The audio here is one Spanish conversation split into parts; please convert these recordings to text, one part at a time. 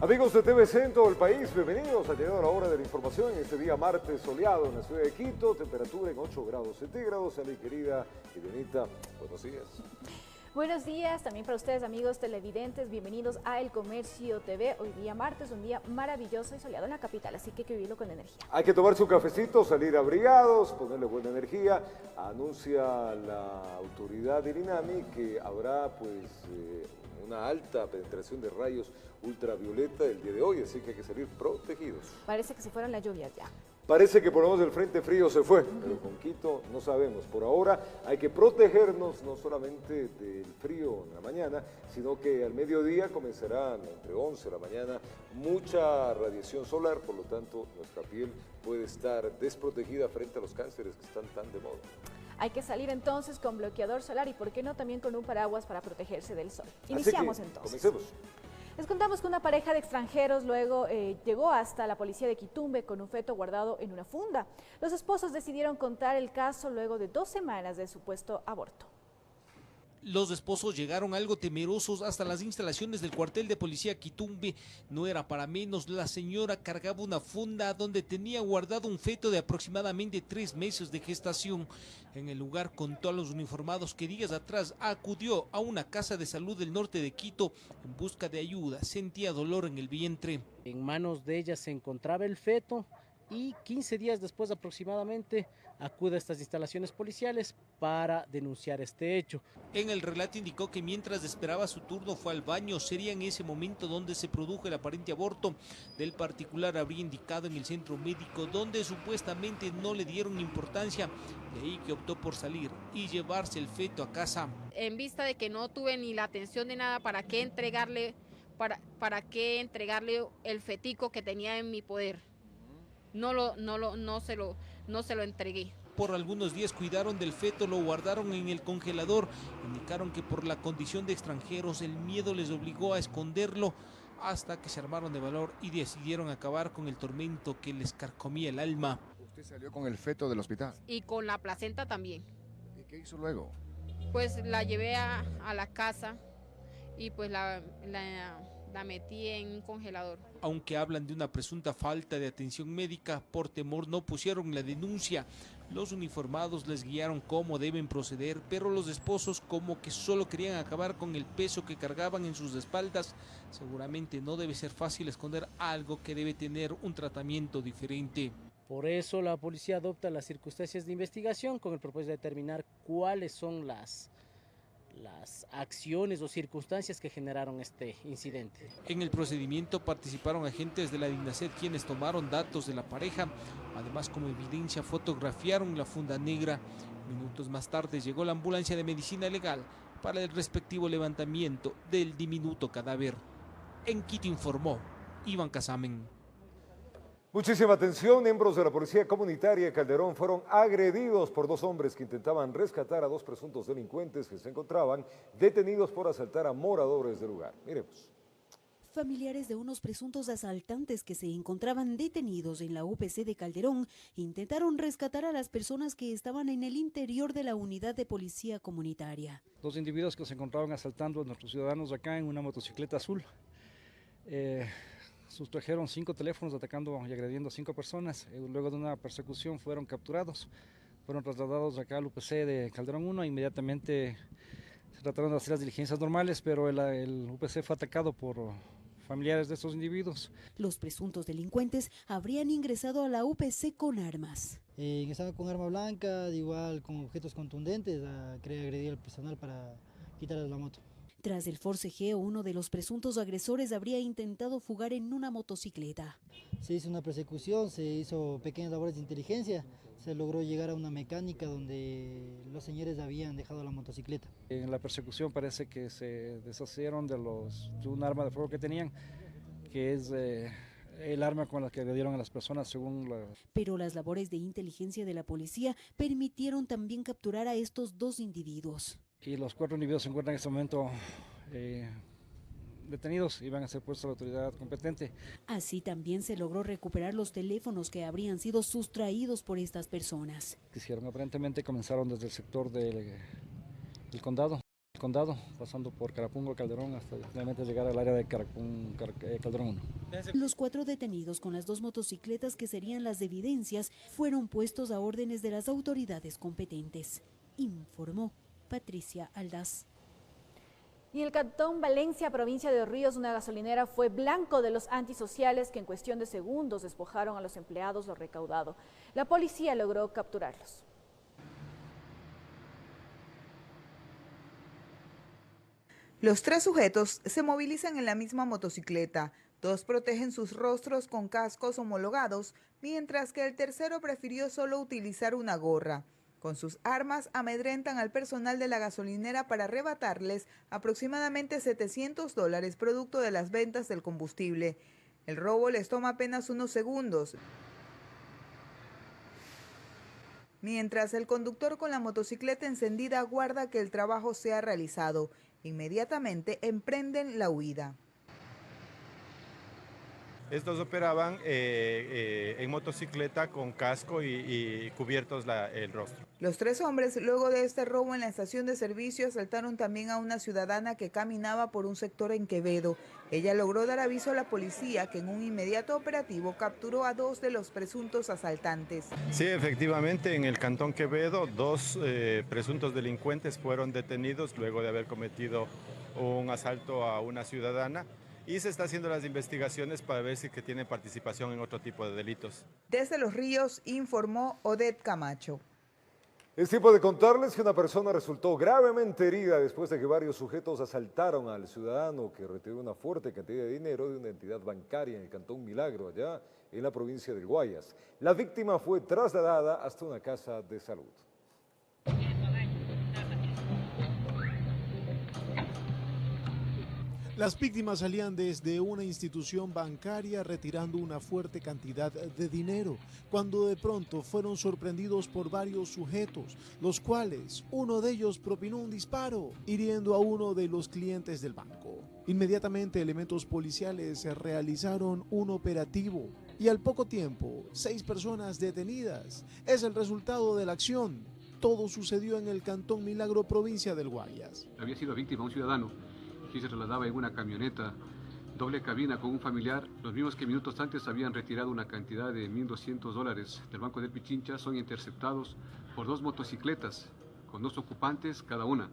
Amigos de TVC en todo el país, bienvenidos. Ha llegado la hora de la información en este día martes soleado en la ciudad de Quito, temperatura en 8 grados centígrados. A mi querida Irenita, buenos días. Buenos días también para ustedes, amigos televidentes, bienvenidos a El Comercio TV. Hoy día martes, un día maravilloso y soleado en la capital, así que hay que vivirlo con energía. Hay que tomar su cafecito, salir abrigados, ponerle buena energía. Anuncia la autoridad del INAMI que habrá una alta penetración de rayos ultravioleta el día de hoy, así que hay que salir protegidos. Parece que se fueron las lluvias ya. Parece que por lo menos el frente frío se fue, pero con Quito no sabemos. Por ahora hay que protegernos no solamente del frío en la mañana, sino que al mediodía comenzará entre 11 de la mañana mucha radiación solar, por lo tanto nuestra piel puede estar desprotegida frente a los cánceres que están tan de moda. Hay que salir entonces con bloqueador solar y por qué no también con un paraguas para protegerse del sol. Iniciamos entonces. Comencemos. Les contamos que una pareja de extranjeros luego llegó hasta la policía de Quitumbe con un feto guardado en una funda. Los esposos decidieron contar el caso luego de 2 semanas de supuesto aborto. Los esposos llegaron algo temerosos hasta las instalaciones del cuartel de policía Quitumbe. No era para menos, la señora cargaba una funda donde tenía guardado un feto de aproximadamente 3 meses de gestación. En el lugar contó a los uniformados que días atrás acudió a una casa de salud del norte de Quito en busca de ayuda. Sentía dolor en el vientre. En manos de ella se encontraba el feto y 15 días después aproximadamente acude a estas instalaciones policiales para denunciar este hecho. En el relato indicó que mientras esperaba su turno fue al baño. Sería en ese momento donde se produjo el aparente aborto. Del particular habría indicado en el centro médico donde supuestamente no le dieron importancia. De ahí que optó por salir y llevarse el feto a casa. En vista de que no tuve ni la atención de nada, ¿para qué entregarle el fetico que tenía en mi poder? No se lo entregué. Por algunos días cuidaron del feto, lo guardaron en el congelador. Indicaron que por la condición de extranjeros el miedo les obligó a esconderlo hasta que se armaron de valor y decidieron acabar con el tormento que les carcomía el alma. ¿Usted salió con el feto del hospital? Y con la placenta también. ¿Y qué hizo luego? Pues la llevé a la casa y pues la metí en un congelador. Aunque hablan de una presunta falta de atención médica, por temor no pusieron la denuncia. Los uniformados les guiaron cómo deben proceder, pero los esposos como que solo querían acabar con el peso que cargaban en sus espaldas. Seguramente no debe ser fácil esconder algo que debe tener un tratamiento diferente. Por eso la policía adopta las circunstancias de investigación con el propósito de determinar cuáles son las acciones o circunstancias que generaron este incidente. En el procedimiento participaron agentes de la DINASED quienes tomaron datos de la pareja. Además, como evidencia, fotografiaron la funda negra. Minutos más tarde llegó la ambulancia de medicina legal para el respectivo levantamiento del diminuto cadáver. En Quito informó Iván Casamen. Muchísima atención, miembros de la Policía Comunitaria de Calderón fueron agredidos por 2 hombres que intentaban rescatar a 2 presuntos delincuentes que se encontraban detenidos por asaltar a moradores del lugar. Miremos. Familiares de unos presuntos asaltantes que se encontraban detenidos en la UPC de Calderón intentaron rescatar a las personas que estaban en el interior de la unidad de policía comunitaria. 2 individuos que se encontraban asaltando a nuestros ciudadanos acá en una motocicleta azul. Sustrajeron 5 teléfonos atacando y agrediendo a 5 personas. Luego de una persecución fueron capturados. Fueron trasladados acá al UPC de Calderón 1. Inmediatamente se trataron de hacer las diligencias normales, pero el UPC fue atacado por familiares de estos individuos. Los presuntos delincuentes habrían ingresado a la UPC con armas. Ingresaban con arma blanca, igual con objetos contundentes, a querer agredir al personal para quitarles la moto. Tras el forcejeo, uno de los presuntos agresores habría intentado fugar en una motocicleta. Se hizo una persecución, se hizo pequeñas labores de inteligencia, se logró llegar a una mecánica donde los señores habían dejado la motocicleta. En la persecución parece que se deshacieron de un arma de fuego que tenían, que es el arma con la que agredieron a las personas según la... Pero las labores de inteligencia de la policía permitieron también capturar a estos 2 individuos. Y los 4 individuos se encuentran en este momento detenidos y van a ser puestos a la autoridad competente. Así también se logró recuperar los teléfonos que habrían sido sustraídos por estas personas. Aparentemente comenzaron desde el sector del condado. condado, pasando por Carapungo, Calderón, hasta finalmente llegar al área de Calderón 1. Los 4 detenidos con las 2 motocicletas que serían las evidencias fueron puestos a órdenes de las autoridades competentes, informó Patricia Aldaz. Y el Cantón Valencia, provincia de Los Ríos, una gasolinera fue blanco de los antisociales que en cuestión de segundos despojaron a los empleados lo recaudado. La policía logró capturarlos. Los 3 sujetos se movilizan en la misma motocicleta. 2 protegen sus rostros con cascos homologados, mientras que el tercero prefirió solo utilizar una gorra. Con sus armas amedrentan al personal de la gasolinera para arrebatarles aproximadamente $700 producto de las ventas del combustible. El robo les toma apenas unos segundos, mientras el conductor con la motocicleta encendida aguarda que el trabajo sea realizado. Inmediatamente emprenden la huida. Estos operaban en motocicleta con casco y cubiertos el rostro. Los 3 hombres, luego de este robo en la estación de servicio, asaltaron también a una ciudadana que caminaba por un sector en Quevedo. Ella logró dar aviso a la policía, que en un inmediato operativo capturó a 2 de los presuntos asaltantes. Sí, efectivamente, en el Cantón Quevedo, 2 presuntos delincuentes fueron detenidos luego de haber cometido un asalto a una ciudadana. Y se está haciendo las investigaciones para ver si tiene participación en otro tipo de delitos. Desde Los Ríos informó Odette Camacho. Es tiempo de contarles que una persona resultó gravemente herida después de que varios sujetos asaltaron al ciudadano que retiró una fuerte cantidad de dinero de una entidad bancaria en el Cantón Milagro, allá en la provincia del Guayas. La víctima fue trasladada hasta una casa de salud. Las víctimas salían desde una institución bancaria retirando una fuerte cantidad de dinero, cuando de pronto fueron sorprendidos por varios sujetos, los cuales uno de ellos propinó un disparo, hiriendo a uno de los clientes del banco. Inmediatamente elementos policiales realizaron un operativo y al poco tiempo 6 personas detenidas. Es el resultado de la acción. Todo sucedió en el Cantón Milagro, provincia del Guayas. Había sido víctima un ciudadano que se trasladaba en una camioneta doble cabina con un familiar, los mismos que minutos antes habían retirado una cantidad de $1.200 del Banco del Pichincha. Son interceptados por 2 motocicletas con 2 ocupantes cada una.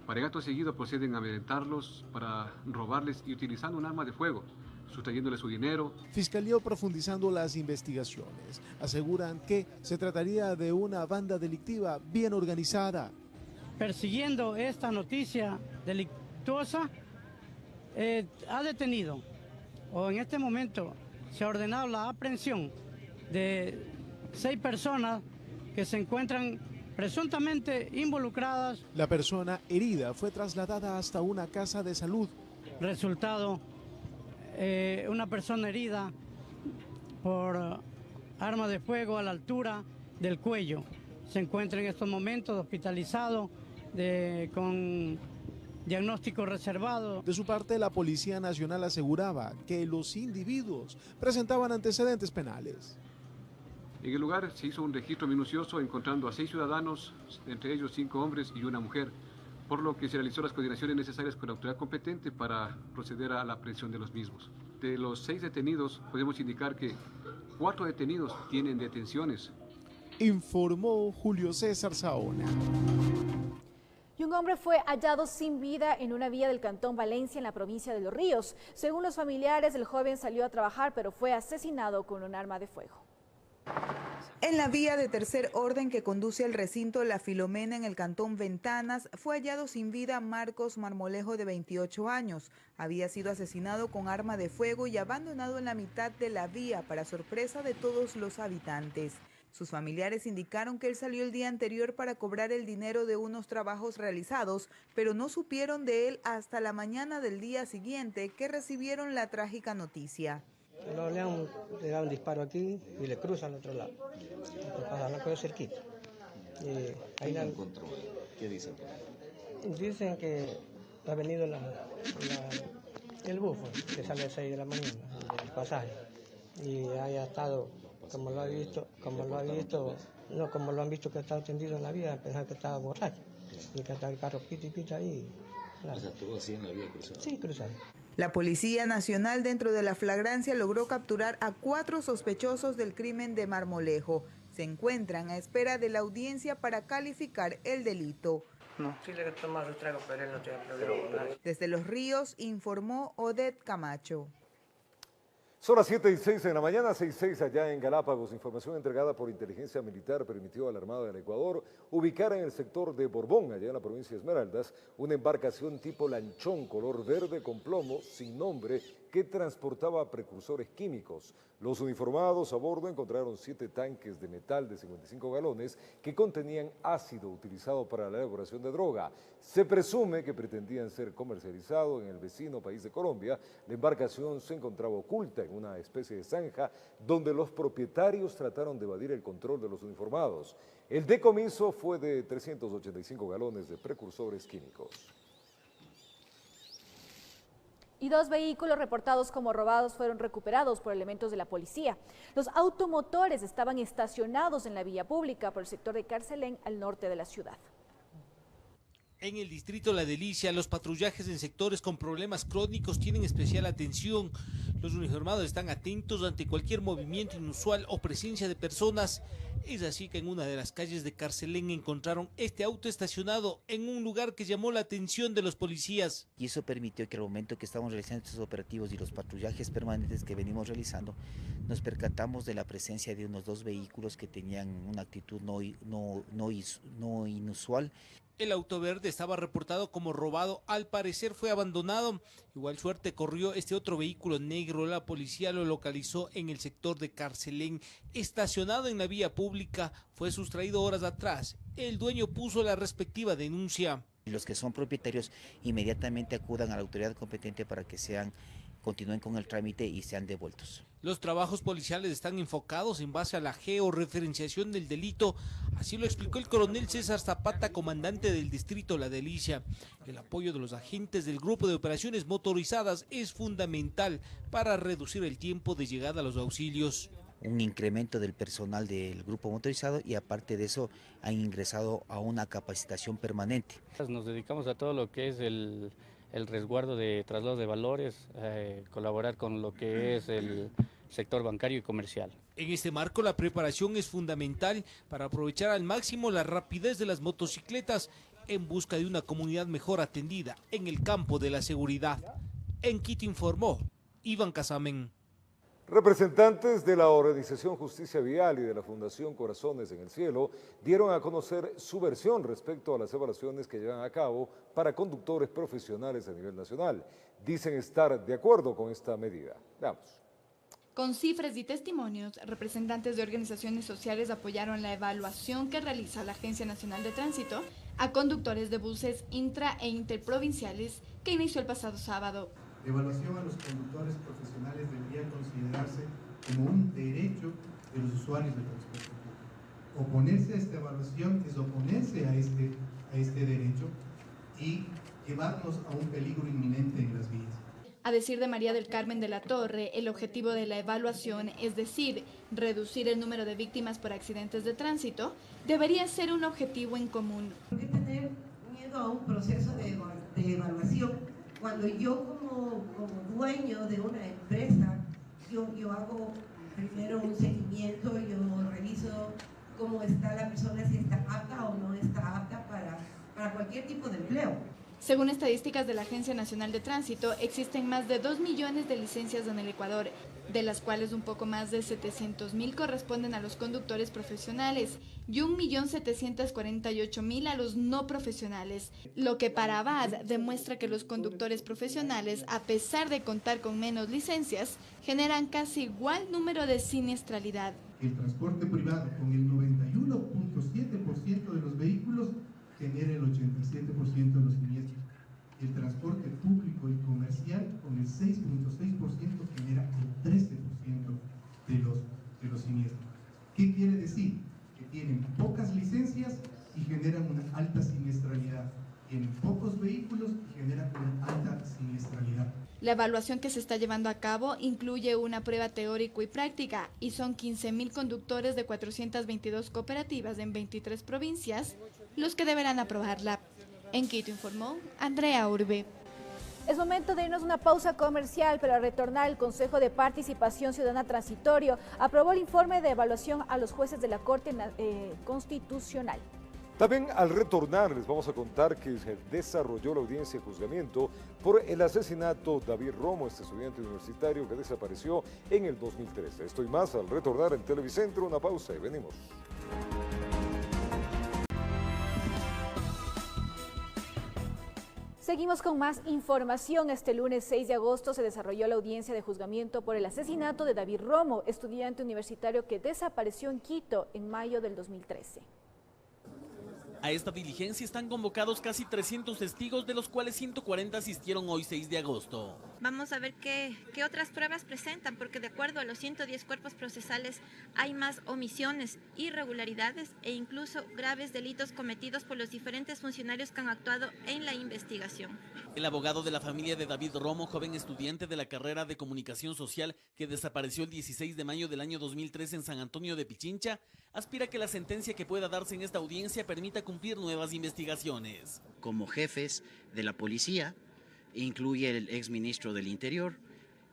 Para acto seguido proceden a amedrentarlos para robarles y utilizando un arma de fuego, sustrayéndoles su dinero. Fiscalía profundizando las investigaciones. Aseguran que se trataría de una banda delictiva bien organizada. Persiguiendo esta noticia delictiva, ha detenido, o en este momento se ha ordenado la aprehensión de 6 personas que se encuentran presuntamente involucradas. La persona herida fue trasladada hasta una casa de salud. Resultado, una persona herida por arma de fuego a la altura del cuello. Se encuentra en estos momentos hospitalizado con diagnóstico reservado. De su parte, la Policía Nacional aseguraba que los individuos presentaban antecedentes penales. En el lugar se hizo un registro minucioso encontrando a 6 ciudadanos, entre ellos 5 hombres y una mujer, por lo que se realizó las coordinaciones necesarias con la autoridad competente para proceder a la aprehensión de los mismos. De los 6 detenidos, podemos indicar que 4 detenidos tienen detenciones. Informó Julio César Saona. Y un hombre fue hallado sin vida en una vía del Cantón Valencia, en la provincia de Los Ríos. Según los familiares, el joven salió a trabajar, pero fue asesinado con un arma de fuego. En la vía de tercer orden que conduce al recinto La Filomena en el Cantón Ventanas, fue hallado sin vida Marcos Marmolejo, de 28 años. Había sido asesinado con arma de fuego y abandonado en la mitad de la vía, para sorpresa de todos los habitantes. Sus familiares indicaron que él salió el día anterior para cobrar el dinero de unos trabajos realizados, pero no supieron de él hasta la mañana del día siguiente que recibieron la trágica noticia. Le dan un disparo aquí y le cruzan al otro lado. La cosa cerquita. Ahí ¿qué encontró? ¿Qué dicen? Dicen que ha venido el bufo, que sale a las 6 de la mañana, el pasaje, y haya estado, como lo han visto que estaba tendido en la vía, pensar que estaba borracho. Y que está el carro pita ahí. Claro. O sea, todo así en la vía cruzada. Sí, cruzada. La Policía Nacional, dentro de la flagrancia, logró capturar a 4 sospechosos del crimen de Marmolejo. Se encuentran a espera de la audiencia para calificar el delito. No. Sí le toma su trago, pero él no tiene problema. Desde Los Ríos informó Odette Camacho. Son las 7:06 de la mañana, 6:06 allá en Galápagos. Información entregada por Inteligencia Militar permitió a la Armada del Ecuador ubicar en el sector de Borbón, allá en la provincia de Esmeraldas, una embarcación tipo lanchón color verde con plomo sin nombre que transportaba precursores químicos. Los uniformados a bordo encontraron 7 tanques de metal de 55 galones que contenían ácido utilizado para la elaboración de droga. Se presume que pretendían ser comercializados en el vecino país de Colombia. La embarcación se encontraba oculta en una especie de zanja donde los propietarios trataron de evadir el control de los uniformados. El decomiso fue de 385 galones de precursores químicos. Y 2 vehículos reportados como robados fueron recuperados por elementos de la policía. Los automotores estaban estacionados en la vía pública por el sector de Carcelén, al norte de la ciudad. En el distrito La Delicia, los patrullajes en sectores con problemas crónicos tienen especial atención. Los uniformados están atentos ante cualquier movimiento inusual o presencia de personas. Es así que en una de las calles de Carcelén encontraron este auto estacionado en un lugar que llamó la atención de los policías. Y eso permitió que al momento que estamos realizando estos operativos y los patrullajes permanentes que venimos realizando, nos percatamos de la presencia de unos 2 vehículos que tenían una actitud no inusual. El auto verde estaba reportado como robado, al parecer fue abandonado. Igual suerte corrió este otro vehículo negro. La policía lo localizó en el sector de Carcelén, estacionado en la vía pública. Fue sustraído horas atrás. El dueño puso la respectiva denuncia. Los que son propietarios inmediatamente acudan a la autoridad competente para que continúen con el trámite y sean devueltos. Los trabajos policiales están enfocados en base a la georreferenciación del delito, así lo explicó el coronel César Zapata, comandante del distrito La Delicia. El apoyo de los agentes del grupo de operaciones motorizadas es fundamental para reducir el tiempo de llegada a los auxilios. Un incremento del personal del grupo motorizado y aparte de eso han ingresado a una capacitación permanente. Nos dedicamos a todo lo que es el resguardo de traslado de valores, colaborar con lo que es el sector bancario y comercial. En este marco, la preparación es fundamental para aprovechar al máximo la rapidez de las motocicletas en busca de una comunidad mejor atendida en el campo de la seguridad. En Quito informó Iván Casamen. Representantes de la Organización Justicia Vial y de la Fundación Corazones en el Cielo dieron a conocer su versión respecto a las evaluaciones que llevan a cabo para conductores profesionales a nivel nacional. Dicen estar de acuerdo con esta medida. Veamos. Con cifras y testimonios, representantes de organizaciones sociales apoyaron la evaluación que realiza la Agencia Nacional de Tránsito a conductores de buses intra e interprovinciales que inició el pasado sábado. La evaluación a los conductores profesionales debería considerarse como un derecho de los usuarios del transporte público. Oponerse a esta evaluación es oponerse a este derecho y llevarnos a un peligro inminente en las vías. A decir de María del Carmen de la Torre, el objetivo de la evaluación, es decir, reducir el número de víctimas por accidentes de tránsito, debería ser un objetivo en común. ¿Por qué tener miedo a un proceso de evaluación? Cuando yo como dueño de una empresa, yo hago primero un seguimiento, yo reviso cómo está la persona, si está apta o no está apta para cualquier tipo de empleo. Según estadísticas de la Agencia Nacional de Tránsito, existen más de 2 millones de licencias en el Ecuador, de las cuales un poco más de 700.000 corresponden a los conductores profesionales y 1.748.000 a los no profesionales, lo que para Abad demuestra que los conductores profesionales, a pesar de contar con menos licencias, generan casi igual número de siniestralidad. El transporte privado, con el 91.7% de los vehículos, genera el 87% de los siniestros. El transporte público y comercial, con el 6.6%, genera el 13% de los siniestros. ¿Qué quiere decir? Que tienen pocas licencias y generan una alta siniestralidad. Tienen pocos vehículos y generan una alta siniestralidad. La evaluación que se está llevando a cabo incluye una prueba teórico y práctica y son 15.000 conductores de 422 cooperativas en 23 provincias los que deberán aprobarla. En Quito informó Andrea Urbe. Es momento de irnos a una pausa comercial, pero al retornar el Consejo de Participación Ciudadana Transitorio aprobó el informe de evaluación a los jueces de la Corte Constitucional. También al retornar les vamos a contar que se desarrolló la audiencia de juzgamiento por el asesinato de David Romo, este estudiante universitario que desapareció en el 2013. Esto y más al retornar en Televicentro. Una pausa y venimos. Seguimos con más información. Este lunes 6 de agosto se desarrolló la audiencia de juzgamiento por el asesinato de David Romo, estudiante universitario que desapareció en Quito en mayo del 2013. A esta diligencia están convocados casi 300 testigos, de los cuales 140 asistieron hoy 6 de agosto. Vamos a ver qué otras pruebas presentan, porque de acuerdo a los 110 cuerpos procesales hay más omisiones, irregularidades e incluso graves delitos cometidos por los diferentes funcionarios que han actuado en la investigación. El abogado de la familia de David Romo, joven estudiante de la carrera de Comunicación Social que desapareció el 16 de mayo del año 2013 en San Antonio de Pichincha, aspira que la sentencia que pueda darse en esta audiencia permita cumplir nuevas investigaciones. Como jefes de la policía, incluye el exministro del Interior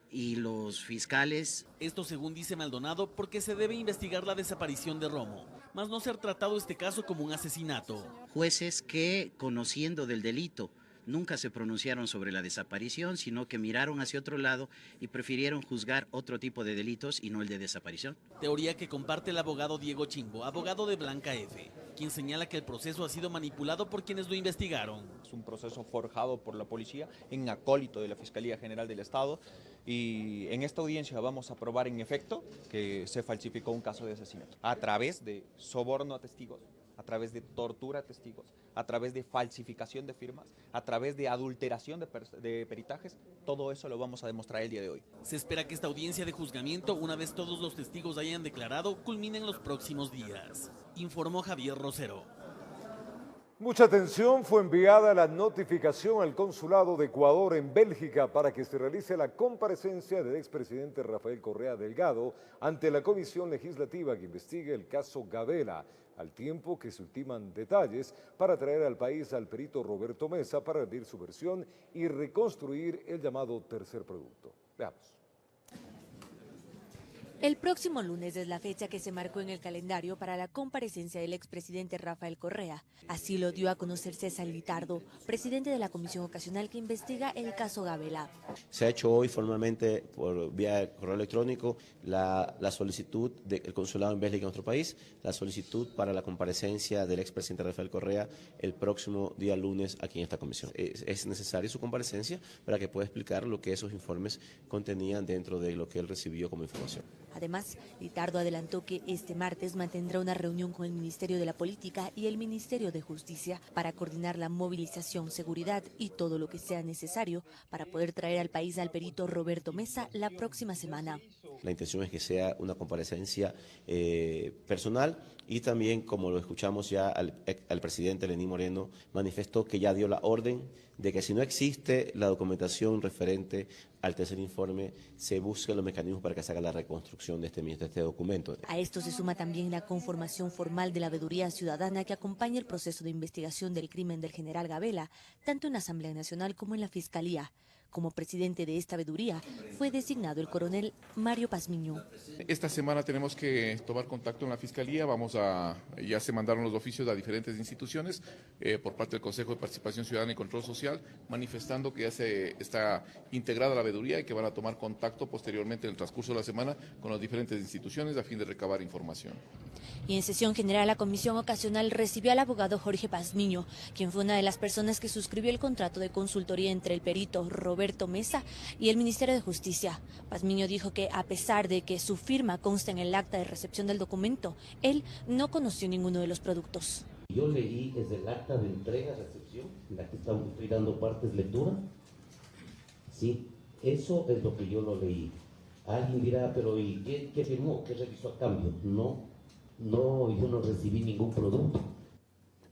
y los fiscales. Esto según dice Maldonado, porque se debe investigar la desaparición de Romo, mas no ser tratado este caso como un asesinato. Jueces que, conociendo del delito, nunca se pronunciaron sobre la desaparición, sino que miraron hacia otro lado y prefirieron juzgar otro tipo de delitos y no el de desaparición. Teoría que comparte el abogado Diego Chimbo, abogado de Blanca F., quien señala que el proceso ha sido manipulado por quienes lo investigaron. Es un proceso forjado por la policía en acólito de la Fiscalía General del Estado, y en esta audiencia vamos a probar en efecto que se falsificó un caso de asesinato a través de soborno a testigos, a través de tortura a testigos, a través de falsificación de firmas, a través de adulteración de peritajes. Todo eso lo vamos a demostrar el día de hoy. Se espera que esta audiencia de juzgamiento, una vez todos los testigos hayan declarado, culmine en los próximos días. Informó Javier Rosero. Mucha atención, fue enviada la notificación al Consulado de Ecuador en Bélgica para que se realice la comparecencia del expresidente Rafael Correa Delgado ante la comisión legislativa que investigue el caso Gabela, al tiempo que se ultiman detalles para traer al país al perito Roberto Mesa para rendir su versión y reconstruir el llamado tercer producto. Veamos. El próximo lunes es la fecha que se marcó en el calendario para la comparecencia del expresidente Rafael Correa. Así lo dio a conocer César Litardo, presidente de la comisión ocasional que investiga el caso Gabela. Se ha hecho hoy formalmente por vía correo electrónico la solicitud del consulado en Bélgica en nuestro país, la solicitud para la comparecencia del expresidente Rafael Correa el próximo día lunes aquí en esta comisión. Es necesaria su comparecencia para que pueda explicar lo que esos informes contenían dentro de lo que él recibió como información. Además, Litardo adelantó que este martes mantendrá una reunión con el Ministerio de la Política y el Ministerio de Justicia para coordinar la movilización, seguridad y todo lo que sea necesario para poder traer al país al perito Roberto Mesa la próxima semana. La intención es que sea una comparecencia personal y también, como lo escuchamos ya al presidente Lenín Moreno, manifestó que ya dio la orden de que si no existe la documentación referente al tercer informe, se busquen los mecanismos para que se haga la reconstrucción de este documento. A esto se suma también la conformación formal de la veeduría ciudadana que acompaña el proceso de investigación del crimen del general Gabela, tanto en la Asamblea Nacional como en la Fiscalía. Como presidente de esta veeduría fue designado el coronel Mario Pazmiño. Esta semana tenemos que tomar contacto en la Fiscalía, ya se mandaron los oficios a diferentes instituciones por parte del Consejo de Participación Ciudadana y Control Social, manifestando que ya está integrada la veeduría y que van a tomar contacto posteriormente en el transcurso de la semana con las diferentes instituciones a fin de recabar información. Y en sesión general, la comisión ocasional recibió al abogado Jorge Pazmiño, quien fue una de las personas que suscribió el contrato de consultoría entre el perito Roberto Mesa y el Ministerio de Justicia. Pazmiño dijo que a pesar de que su firma consta en el acta de recepción del documento, él no conoció ninguno de los productos. Yo leí desde el acta de entrega-recepción, la que estoy dando partes lectura. Sí, eso es lo que yo lo leí. Alguien dirá, pero ¿y qué firmó? ¿Qué revisó a cambio? No, yo no recibí ningún producto.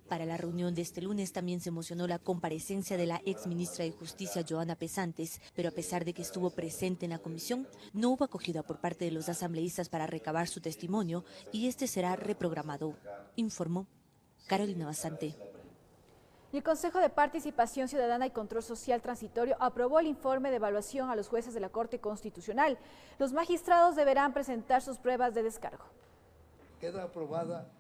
Para la reunión de este lunes también se emocionó la comparecencia de la exministra de Justicia, Joana Pesantes, pero a pesar de que estuvo presente en la comisión, no hubo acogida por parte de los asambleístas para recabar su testimonio y este será reprogramado, informó Carolina Basante. Y el Consejo de Participación Ciudadana y Control Social Transitorio aprobó el informe de evaluación a los jueces de la Corte Constitucional. Los magistrados deberán presentar sus pruebas de descargo. Queda aprobada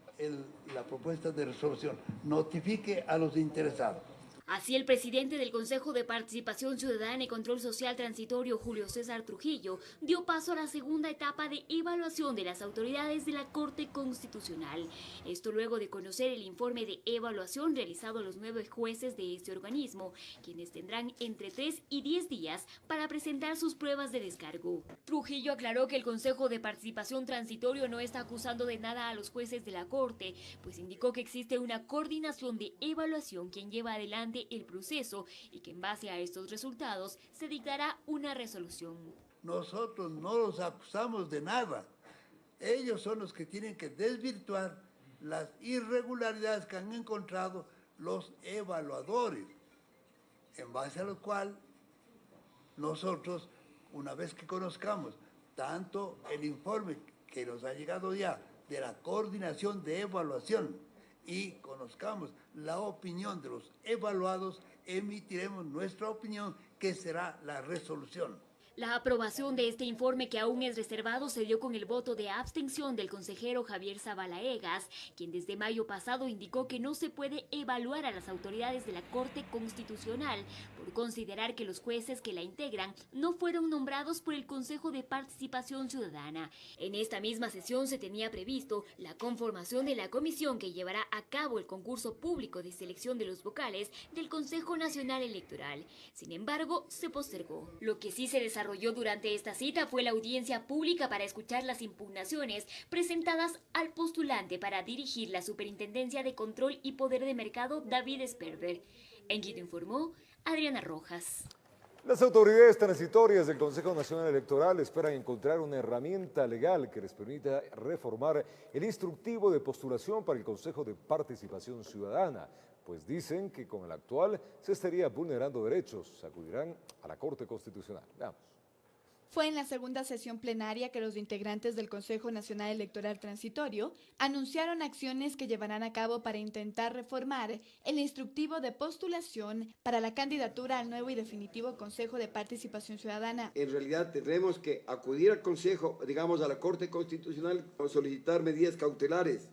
la propuesta de resolución. Notifique a los interesados. Así, el presidente del Consejo de Participación Ciudadana y Control Social Transitorio, Julio César Trujillo, dio paso a la segunda etapa de evaluación de las autoridades de la Corte Constitucional. Esto luego de conocer el informe de evaluación realizado a los 9 jueces de este organismo, quienes tendrán entre 3 y 10 días para presentar sus pruebas de descargo. Trujillo aclaró que el Consejo de Participación Transitorio no está acusando de nada a los jueces de la Corte, pues indicó que existe una coordinación de evaluación quien lleva adelante el proceso y que en base a estos resultados se dictará una resolución. Nosotros no los acusamos de nada. Ellos son los que tienen que desvirtuar las irregularidades que han encontrado los evaluadores, en base a lo cual nosotros, una vez que conozcamos tanto el informe que nos ha llegado ya de la coordinación de evaluación y conozcamos la opinión de los evaluados, emitiremos nuestra opinión, que será la resolución. La aprobación de este informe, que aún es reservado, se dio con el voto de abstención del consejero Javier Zabalaegas, quien desde mayo pasado indicó que no se puede evaluar a las autoridades de la Corte Constitucional por considerar que los jueces que la integran no fueron nombrados por el Consejo de Participación Ciudadana. En esta misma sesión se tenía previsto la conformación de la comisión que llevará a cabo el concurso público de selección de los vocales del Consejo Nacional Electoral. Sin embargo, se postergó. Lo que sí se desarrolló durante esta cita fue la audiencia pública para escuchar las impugnaciones presentadas al postulante para dirigir la Superintendencia de Control y Poder de Mercado, David Sperber. En Quito informó Adriana Rojas. Las autoridades transitorias del Consejo Nacional Electoral esperan encontrar una herramienta legal que les permita reformar el instructivo de postulación para el Consejo de Participación Ciudadana, pues dicen que con el actual se estaría vulnerando derechos. Acudirán a la Corte Constitucional. Veamos. Fue en la segunda sesión plenaria que los integrantes del Consejo Nacional Electoral Transitorio anunciaron acciones que llevarán a cabo para intentar reformar el instructivo de postulación para la candidatura al nuevo y definitivo Consejo de Participación Ciudadana. En realidad tendremos que acudir al Consejo, digamos a la Corte Constitucional, o solicitar medidas cautelares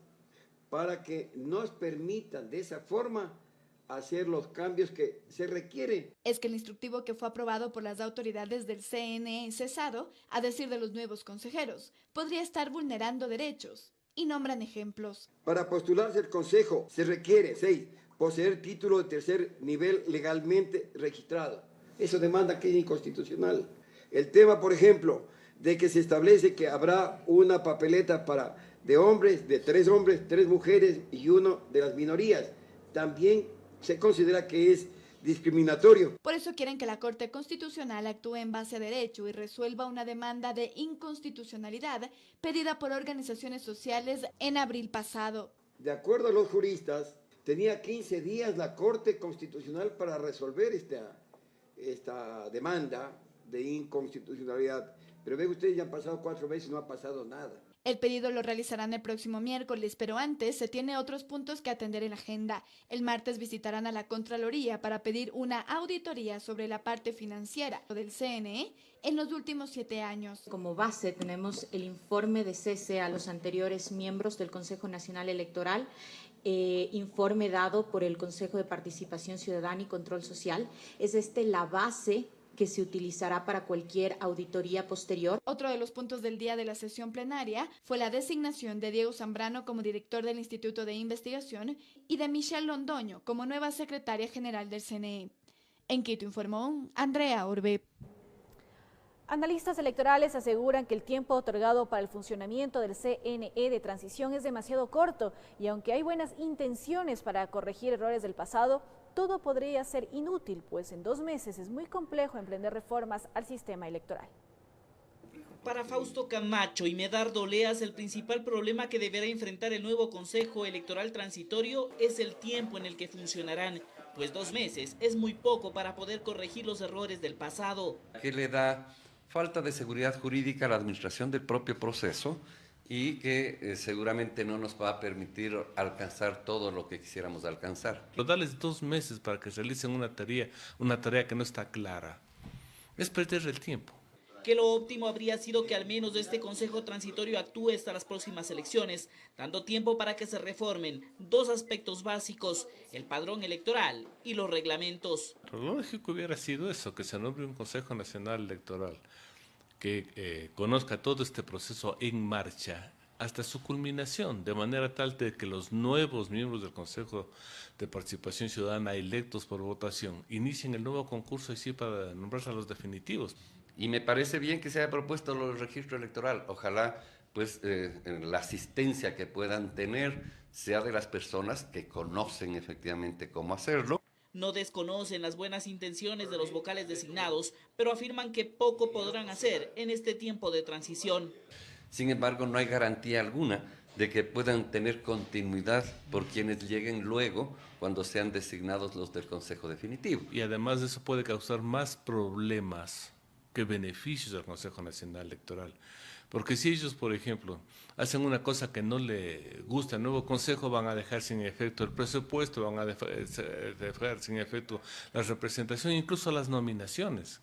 para que nos permitan de esa forma hacer los cambios que se requieren. Es que el instructivo que fue aprobado por las autoridades del CNE cesado, a decir de los nuevos consejeros, podría estar vulnerando derechos, y nombran ejemplos. Para postularse al Consejo se requiere, 6, poseer título de tercer nivel legalmente registrado. Eso demanda aquella inconstitucional. El tema, por ejemplo, de que se establece que habrá una papeleta de hombres, de 3 hombres, 3 mujeres y 1 de las minorías, también se considera que es discriminatorio. Por eso quieren que la Corte Constitucional actúe en base a derecho y resuelva una demanda de inconstitucionalidad pedida por organizaciones sociales en abril pasado. De acuerdo a los juristas, tenía 15 días la Corte Constitucional para resolver esta demanda de inconstitucionalidad. Pero ve ustedes, ya han pasado 4 veces y no ha pasado nada. El pedido lo realizarán el próximo miércoles, pero antes se tiene otros puntos que atender en la agenda. El martes visitarán a la Contraloría para pedir una auditoría sobre la parte financiera del CNE en los últimos 7 años. Como base tenemos el informe de cese a los anteriores miembros del Consejo Nacional Electoral, informe dado por el Consejo de Participación Ciudadana y Control Social. Es la base que se utilizará para cualquier auditoría posterior. Otro de los puntos del día de la sesión plenaria fue la designación de Diego Zambrano como director del Instituto de Investigación y de Michelle Londoño como nueva secretaria general del CNE. En Quito informó Andrea Orbe. Analistas electorales aseguran que el tiempo otorgado para el funcionamiento del CNE de transición es demasiado corto y aunque hay buenas intenciones para corregir errores del pasado, todo podría ser inútil, pues en 2 meses es muy complejo emprender reformas al sistema electoral. Para Fausto Camacho y Medardo Leas, el principal problema que deberá enfrentar el nuevo Consejo Electoral Transitorio es el tiempo en el que funcionarán, pues 2 meses es muy poco para poder corregir los errores del pasado. Que le da falta de seguridad jurídica a la administración del propio proceso y que seguramente no nos va a permitir alcanzar todo lo que quisiéramos alcanzar. Darles 2 meses para que realicen una tarea que no está clara, es perder el tiempo. Que lo óptimo habría sido que al menos este Consejo Transitorio actúe hasta las próximas elecciones, dando tiempo para que se reformen 2 aspectos básicos, el padrón electoral y los reglamentos. Lo lógico hubiera sido eso, que se nombre un Consejo Nacional Electoral que conozca todo este proceso en marcha hasta su culminación, de manera tal de que los nuevos miembros del Consejo de Participación Ciudadana electos por votación inicien el nuevo concurso y sí para nombrarse a los definitivos. Y me parece bien que se haya propuesto el registro electoral. Ojalá pues la asistencia que puedan tener sea de las personas que conocen efectivamente cómo hacerlo. No desconocen las buenas intenciones de los vocales designados, pero afirman que poco podrán hacer en este tiempo de transición. Sin embargo, no hay garantía alguna de que puedan tener continuidad por quienes lleguen luego cuando sean designados los del Consejo Definitivo. Y además eso puede causar más problemas que beneficios al Consejo Nacional Electoral. Porque si ellos, por ejemplo, hacen una cosa que no le gusta al nuevo Consejo, van a dejar sin efecto el presupuesto, van a dejar sin efecto la representación, incluso las nominaciones.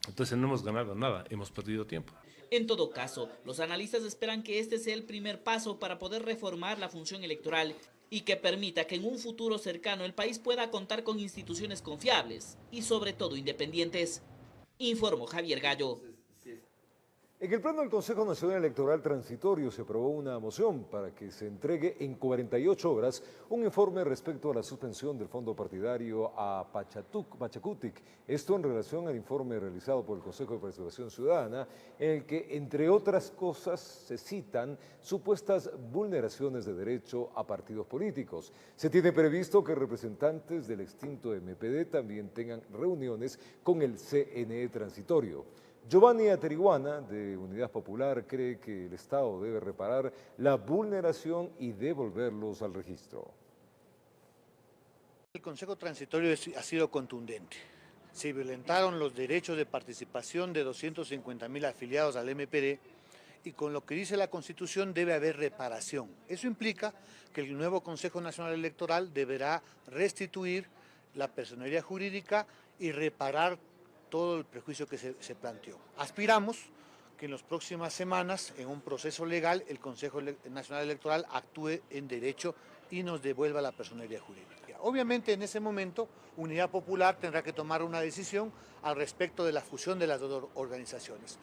Entonces no hemos ganado nada, hemos perdido tiempo. En todo caso, los analistas esperan que este sea el primer paso para poder reformar la función electoral y que permita que en un futuro cercano el país pueda contar con instituciones confiables y sobre todo independientes. Informó Javier Gallo. En el pleno del Consejo Nacional Electoral Transitorio se aprobó una moción para que se entregue en 48 horas un informe respecto a la suspensión del fondo partidario a Pachacutic. Esto en relación al informe realizado por el Consejo de Participación Ciudadana, en el que, entre otras cosas, se citan supuestas vulneraciones de derecho a partidos políticos. Se tiene previsto que representantes del extinto MPD también tengan reuniones con el CNE Transitorio. Giovanni Ateriguana, de Unidad Popular, cree que el Estado debe reparar la vulneración y devolverlos al registro. El Consejo Transitorio ha sido contundente. Se violentaron los derechos de participación de 250.000 afiliados al MPD y con lo que dice la Constitución debe haber reparación. Eso implica que el nuevo Consejo Nacional Electoral deberá restituir la personería jurídica y reparar todo el prejuicio que se planteó. Aspiramos que en las próximas semanas, en un proceso legal, el Consejo Nacional Electoral actúe en derecho y nos devuelva la personería jurídica. Obviamente, en ese momento, Unidad Popular tendrá que tomar una decisión al respecto de la fusión de las dos organizaciones.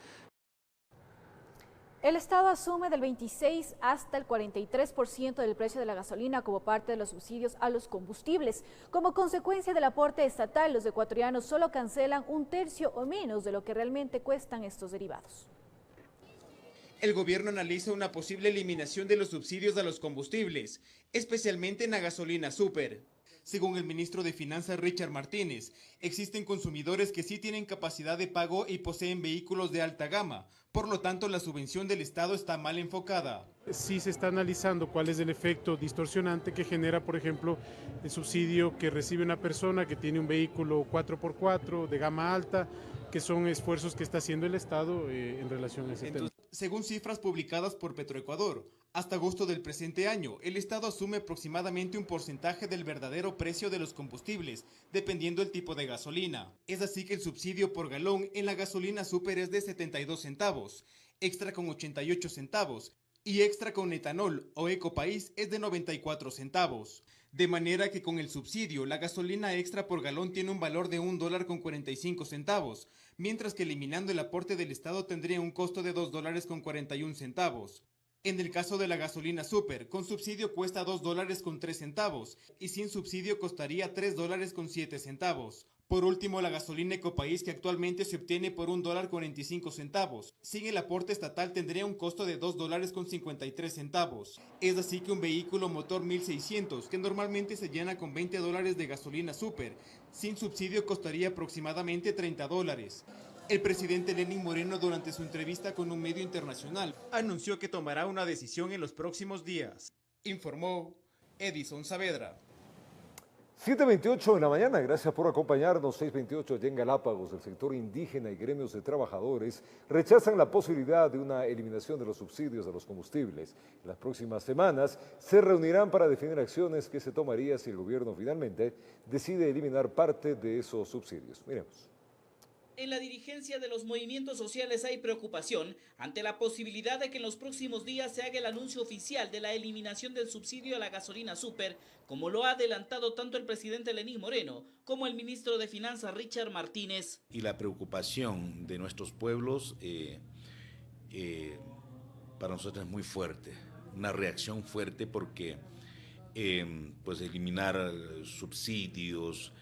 El Estado asume del 26 hasta el 43% del precio de la gasolina como parte de los subsidios a los combustibles. Como consecuencia del aporte estatal, los ecuatorianos solo cancelan 1/3 o menos de lo que realmente cuestan estos derivados. El gobierno analiza una posible eliminación de los subsidios a los combustibles, especialmente en la gasolina súper. Según el ministro de Finanzas Richard Martínez, existen consumidores que sí tienen capacidad de pago y poseen vehículos de alta gama, por lo tanto la subvención del Estado está mal enfocada. Sí se está analizando cuál es el efecto distorsionante que genera, por ejemplo, el subsidio que recibe una persona que tiene un vehículo 4x4 de gama alta, que son esfuerzos que está haciendo el Estado en relación a ese tema. Según cifras publicadas por Petroecuador, hasta agosto del presente año, el Estado asume aproximadamente un porcentaje del verdadero precio de los combustibles, dependiendo del tipo de gasolina. Es así que el subsidio por galón en la gasolina súper es de 72 centavos, extra con 88 centavos y extra con etanol o ecopaís es de 94 centavos. De manera que con el subsidio, la gasolina extra por galón tiene un valor de $1.45, mientras que eliminando el aporte del Estado tendría un costo de $2.41. En el caso de la gasolina súper, con subsidio cuesta $2.03 y sin subsidio costaría $3.07. Por último, la gasolina Ecopaís, que actualmente se obtiene por $1.45, sin el aporte estatal tendría un costo de $2.53. Es así que un vehículo motor 1600, que normalmente se llena con $20 de gasolina súper, sin subsidio costaría aproximadamente $30. El presidente Lenín Moreno, durante su entrevista con un medio internacional, anunció que tomará una decisión en los próximos días. Informó Edison Saavedra. 7:28 de la mañana, gracias por acompañarnos. 6:28 ya en Galápagos. El sector indígena y gremios de trabajadores rechazan la posibilidad de una eliminación de los subsidios de los combustibles. En las próximas semanas se reunirán para definir acciones que se tomaría si el gobierno finalmente decide eliminar parte de esos subsidios. Miremos. En la dirigencia de los movimientos sociales hay preocupación ante la posibilidad de que en los próximos días se haga el anuncio oficial de la eliminación del subsidio a la gasolina súper, como lo ha adelantado tanto el presidente Lenín Moreno como el ministro de Finanzas Richard Martínez. Y la preocupación de nuestros pueblos para nosotros es muy fuerte, una reacción fuerte porque pues eliminar subsidios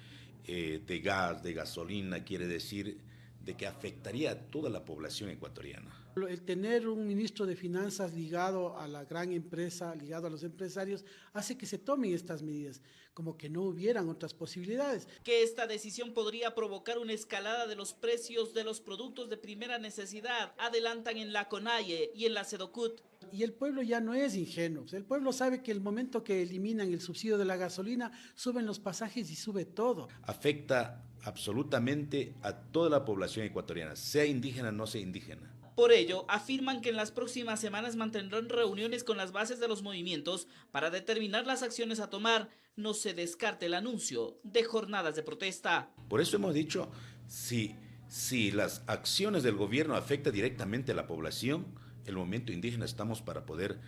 de gas, de gasolina, quiere decir de que afectaría a toda la población ecuatoriana. El tener un ministro de Finanzas ligado a la gran empresa, ligado a los empresarios, hace que se tomen estas medidas, como que no hubieran otras posibilidades. Que esta decisión podría provocar una escalada de los precios de los productos de primera necesidad, adelantan en la CONAIE y en la SEDOCUT. Y el pueblo ya no es ingenuo. El pueblo sabe que el momento que eliminan el subsidio de la gasolina, suben los pasajes y sube todo. Afecta absolutamente a toda la población ecuatoriana, sea indígena o no sea indígena. Por ello, afirman que en las próximas semanas mantendrán reuniones con las bases de los movimientos para determinar las acciones a tomar. No se descarte el anuncio de jornadas de protesta. Por eso hemos dicho, si las acciones del gobierno afectan directamente a la población, el movimiento indígena estamos para poder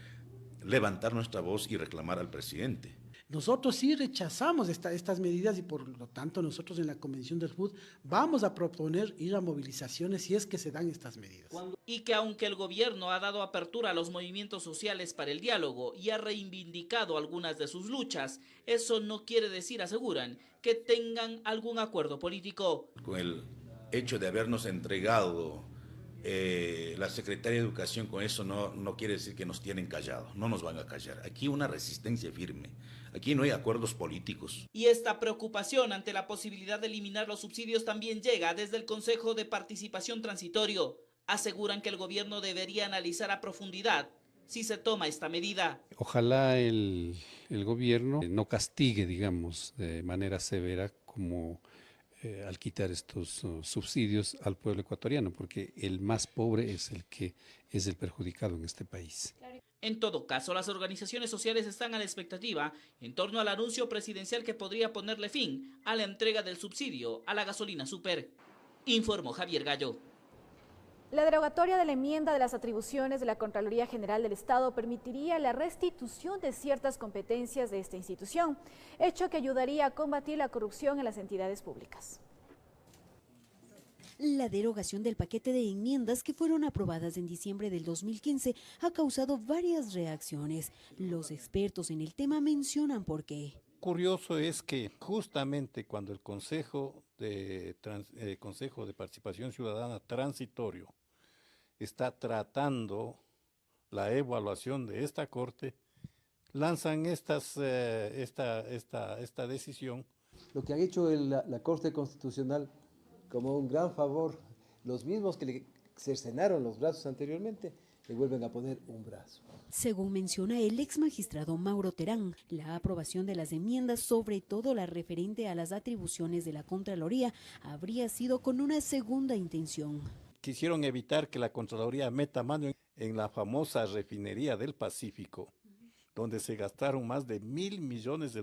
levantar nuestra voz y reclamar al presidente. Nosotros sí rechazamos estas medidas y por lo tanto nosotros en la Convención del FUD vamos a proponer ir a movilizaciones si es que se dan estas medidas. Y que aunque el gobierno ha dado apertura a los movimientos sociales para el diálogo y ha reivindicado algunas de sus luchas, eso no quiere decir, aseguran, que tengan algún acuerdo político. Con el hecho de habernos entregado la Secretaría de Educación, con eso no quiere decir que nos tienen callados, no nos van a callar. Aquí una resistencia firme, aquí no hay acuerdos políticos. Y esta preocupación ante la posibilidad de eliminar los subsidios también llega desde el Consejo de Participación Transitorio. Aseguran que el gobierno debería analizar a profundidad si se toma esta medida. Ojalá el gobierno no castigue, digamos, de manera severa como al quitar estos subsidios al pueblo ecuatoriano, porque el más pobre es el que es el perjudicado en este país. En todo caso, las organizaciones sociales están a la expectativa en torno al anuncio presidencial que podría ponerle fin a la entrega del subsidio a la gasolina súper. Informó Javier Gallo. La derogatoria de la enmienda de las atribuciones de la Contraloría General del Estado permitiría la restitución de ciertas competencias de esta institución, hecho que ayudaría a combatir la corrupción en las entidades públicas. La derogación del paquete de enmiendas que fueron aprobadas en diciembre del 2015 ha causado varias reacciones. Los expertos en el tema mencionan por qué. Curioso es que justamente cuando el Consejo de Participación Ciudadana transitorio está tratando la evaluación de esta Corte, lanzan esta decisión. Lo que ha hecho la Corte Constitucional como un gran favor, los mismos que le cercenaron los brazos anteriormente, le vuelven a poner un brazo. Según menciona el ex magistrado Mauro Terán, la aprobación de las enmiendas, sobre todo la referente a las atribuciones de la Contraloría, habría sido con una segunda intención. Quisieron evitar que la Contraloría meta mano en la famosa refinería del Pacífico, donde se gastaron más de $1.000 millones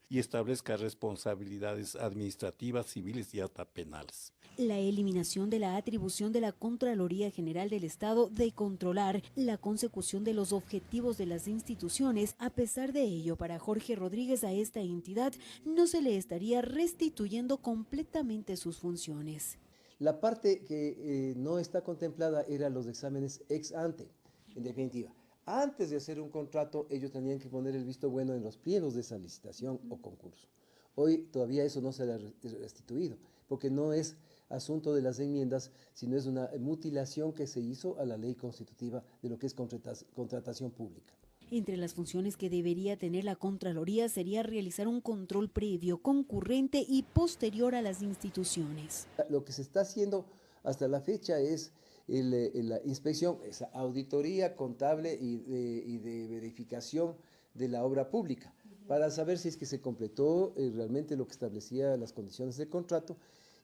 y establezca responsabilidades administrativas, civiles y hasta penales. La eliminación de la atribución de la Contraloría General del Estado de controlar la consecución de los objetivos de las instituciones. A pesar de ello, para Jorge Rodríguez, a esta entidad no se le estaría restituyendo completamente sus funciones. La parte que no está contemplada eran los exámenes ex ante, en definitiva. Antes de hacer un contrato, ellos tenían que poner el visto bueno en los pliegos de esa licitación o concurso. Hoy todavía eso no se le ha restituido, porque no es asunto de las enmiendas, sino es una mutilación que se hizo a la ley constitutiva de lo que es contratación pública. Entre las funciones que debería tener la Contraloría sería realizar un control previo, concurrente y posterior a las instituciones. Lo que se está haciendo hasta la fecha es la inspección, esa auditoría contable y de verificación de la obra pública, para saber si es que se completó realmente lo que establecía las condiciones del contrato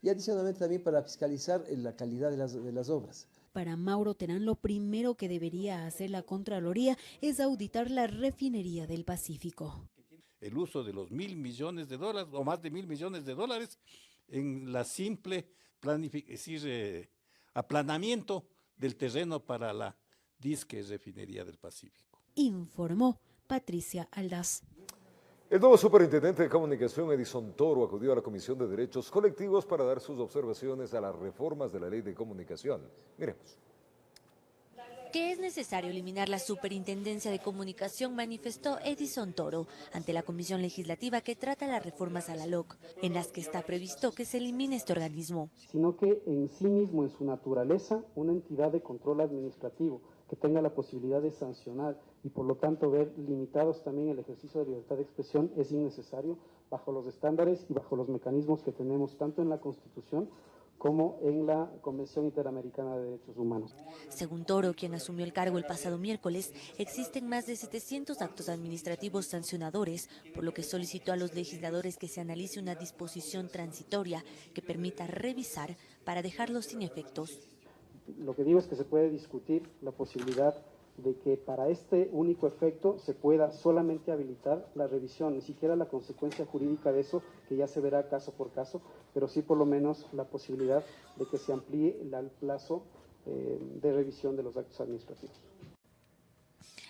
y adicionalmente también para fiscalizar la calidad de las obras. Para Mauro Terán, lo primero que debería hacer la Contraloría es auditar la refinería del Pacífico. El uso de los $1.000 millones o más de $1.000 millones en la simple aplanamiento del terreno para la disque refinería del Pacífico. Informó Patricia Aldaz. El nuevo superintendente de comunicación, Edison Toro, acudió a la Comisión de Derechos Colectivos para dar sus observaciones a las reformas de la Ley de Comunicación. Miremos. Que es necesario eliminar la Superintendencia de Comunicación, manifestó Edison Toro ante la Comisión Legislativa que trata las reformas a la LOC, en las que está previsto que se elimine este organismo. Sino que en sí mismo, en su naturaleza, una entidad de control administrativo que tenga la posibilidad de sancionar y por lo tanto ver limitados también el ejercicio de libertad de expresión es innecesario bajo los estándares y bajo los mecanismos que tenemos tanto en la Constitución como en la Convención Interamericana de Derechos Humanos. Según Toro, quien asumió el cargo el pasado miércoles, existen más de 700 actos administrativos sancionadores, por lo que solicitó a los legisladores que se analice una disposición transitoria que permita revisar para dejarlos sin efectos. Lo que digo es que se puede discutir la posibilidad de que para este único efecto se pueda solamente habilitar la revisión, ni siquiera la consecuencia jurídica de eso, que ya se verá caso por caso, pero sí por lo menos la posibilidad de que se amplíe el plazo de revisión de los actos administrativos.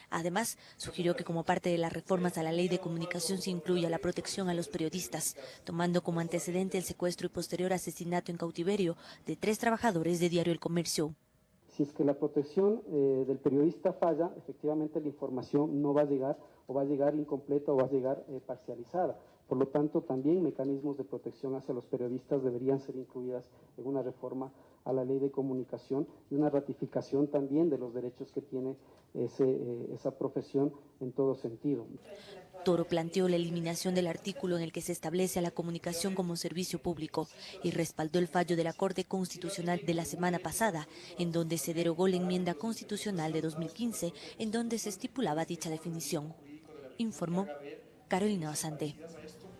Además, sugirió que como parte de las reformas a la Ley de Comunicación se incluya la protección a los periodistas, tomando como antecedente el secuestro y posterior asesinato en cautiverio de 3 trabajadores de Diario El Comercio. Si es que la protección del periodista falla, efectivamente la información no va a llegar, o va a llegar incompleta, o va a llegar parcializada. Por lo tanto, también mecanismos de protección hacia los periodistas deberían ser incluidas en una reforma a la Ley de Comunicación y una ratificación también de los derechos que tiene esa profesión en todo sentido. Toro planteó la eliminación del artículo en el que se establece a la comunicación como servicio público y respaldó el fallo de la Corte Constitucional de la semana pasada, en donde se derogó la enmienda constitucional de 2015, en donde se estipulaba dicha definición. Informó Carolina Basante.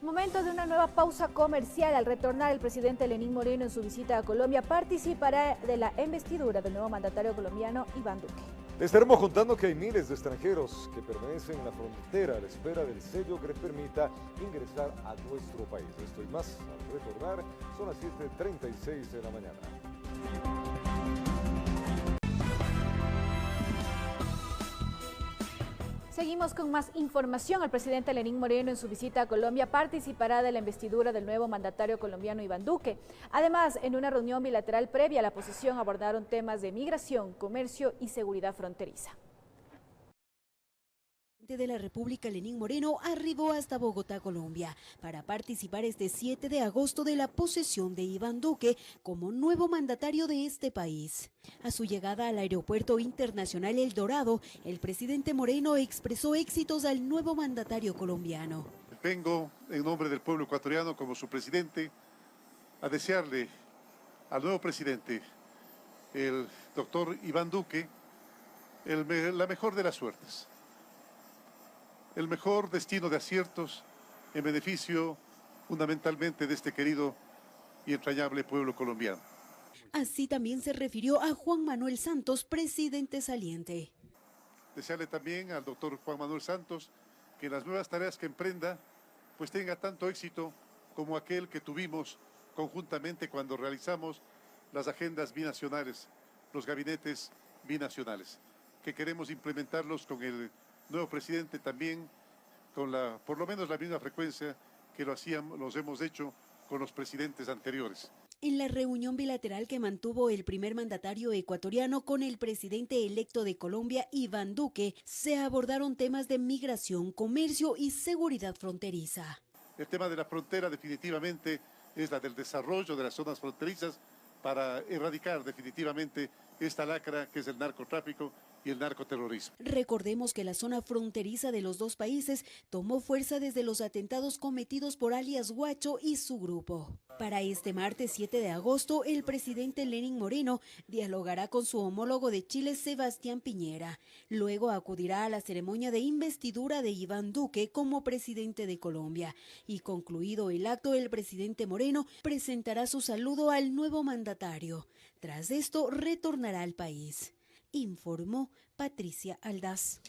Momento de una nueva pausa comercial. Al retornar, el presidente Lenín Moreno en su visita a Colombia participará de la investidura del nuevo mandatario colombiano Iván Duque. Le estaremos contando que hay miles de extranjeros que permanecen en la frontera a la espera del sello que les permita ingresar a nuestro país. Esto y más al retornar. Son las 7:36 de la mañana. Seguimos con más información. El presidente Lenín Moreno en su visita a Colombia participará de la investidura del nuevo mandatario colombiano Iván Duque. Además, en una reunión bilateral previa a la posesión abordaron temas de migración, comercio y seguridad fronteriza. De la República, Lenín Moreno, arribó hasta Bogotá, Colombia, para participar este 7 de agosto de la posesión de Iván Duque como nuevo mandatario de este país. A su llegada al Aeropuerto Internacional El Dorado, el presidente Moreno expresó éxitos al nuevo mandatario colombiano. Vengo en nombre del pueblo ecuatoriano como su presidente a desearle al nuevo presidente, el doctor Iván Duque, la mejor de las suertes. El mejor destino de aciertos en beneficio fundamentalmente de este querido y entrañable pueblo colombiano. Así también se refirió a Juan Manuel Santos, presidente saliente. Desearle también al doctor Juan Manuel Santos que en las nuevas tareas que emprenda pues tenga tanto éxito como aquel que tuvimos conjuntamente cuando realizamos las agendas binacionales, los gabinetes binacionales, que queremos implementarlos con el nuevo presidente también con por lo menos la misma frecuencia que los hemos hecho con los presidentes anteriores. En la reunión bilateral que mantuvo el primer mandatario ecuatoriano con el presidente electo de Colombia, Iván Duque, se abordaron temas de migración, comercio y seguridad fronteriza. El tema de la frontera definitivamente es la del desarrollo de las zonas fronterizas para erradicar definitivamente esta lacra que es el narcotráfico y el narcoterrorismo. Recordemos que la zona fronteriza de los dos países tomó fuerza desde los atentados cometidos por alias Guacho y su grupo. Para este martes 7 de agosto, el presidente Lenín Moreno dialogará con su homólogo de Chile, Sebastián Piñera. Luego acudirá a la ceremonia de investidura de Iván Duque como presidente de Colombia. Y concluido el acto, el presidente Moreno presentará su saludo al nuevo mandatario. Tras esto, retornará al país. Informó Patricia Aldaz.